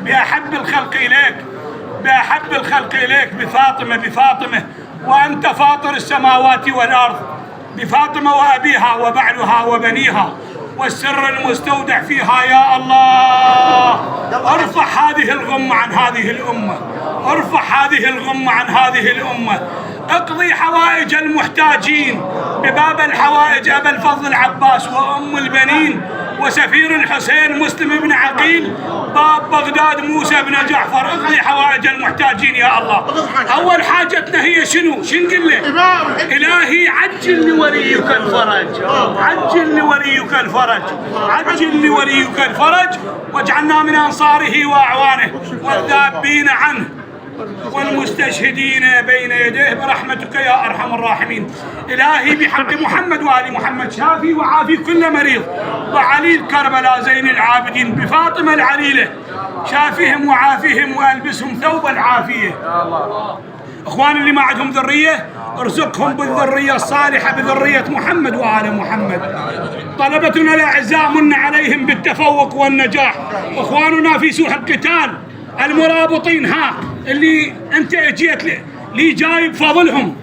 بأحب الخلق إليك، بأحب الخلق إليك، بفاطمة، وأنت فاطر السماوات والأرض، بفاطمة وأبيها وبعلها وبنيها والسر المستودع فيها. يا الله ارفع هذه الغمة عن هذه الأمة، ارفع هذه الغمة عن هذه الأمة، اقضي حوائج المحتاجين بباب الحوائج أبا الفضل العباس وأم البنين وسفير الحسين مسلم بن عقيل باب بغداد موسى بن جعفر. اقضي حوائج المحتاجين يا الله. أول حاجتنا هي شنو نقول له؟ إلهي عجل لوليك الفرج، عجل لوليك الفرج، عجل لوليك الفرج، واجعلنا من أنصاره وأعوانه والذابين عنه والمستشهدين بين يديه برحمتك يا أرحم الراحمين. إلهي بحق محمد وآل محمد شافي وعافي كل مريض، وعليل كربلاء زين العابدين بفاطمة العليلة شافيهم وعافيهم وألبسهم ثوب العافية. إخوان اللي ما عندهم ذرية ارزقهم بالذرية الصالحة بذرية محمد وآل محمد. طلبتنا الأعزاء من عليهم بالتفوق والنجاح. إخواننا في سوح القتال المرابطين اللي انت اجيت لي جايب فضلهم،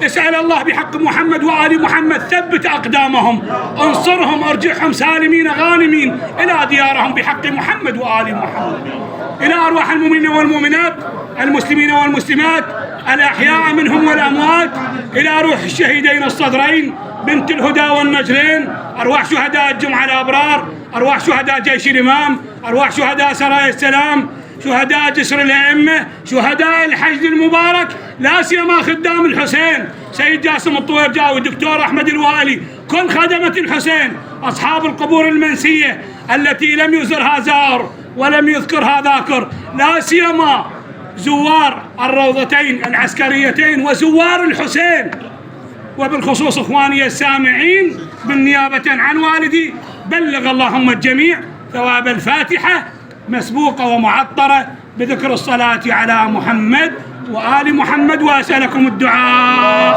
اسأل الله بحق محمد وآل محمد ثبت أقدامهم، انصرهم، ارجعهم سالمين غانمين إلى ديارهم بحق محمد وآل محمد. إلى أرواح المؤمنين والمؤمنات، المسلمين والمسلمات، الأحياء منهم والأموات، إلى روح الشهيدين الصدرين بنت الهدى والنجلين، أرواح شهداء الجمعة الأبرار، أرواح شهداء جيش الإمام، أرواح شهداء سرايا السلام، شهداء جسر الأئمة، شهداء الحشد المبارك، لا سيما خدام الحسين سيد جاسم الطويرجاوي والدكتور أحمد الوائلي، كل خدمة الحسين، أصحاب القبور المنسية التي لم يزرها زار ولم يذكرها ذاكر، لا سيما زوار الروضتين العسكريتين وزوار الحسين، وبالخصوص إخواني السامعين بالنيابة عن والدي. بلغ اللهم الجميع ثواب الفاتحة مسبوقة ومعطرة بذكر الصلاة على محمد وآل محمد، وأسألكم الدعاء.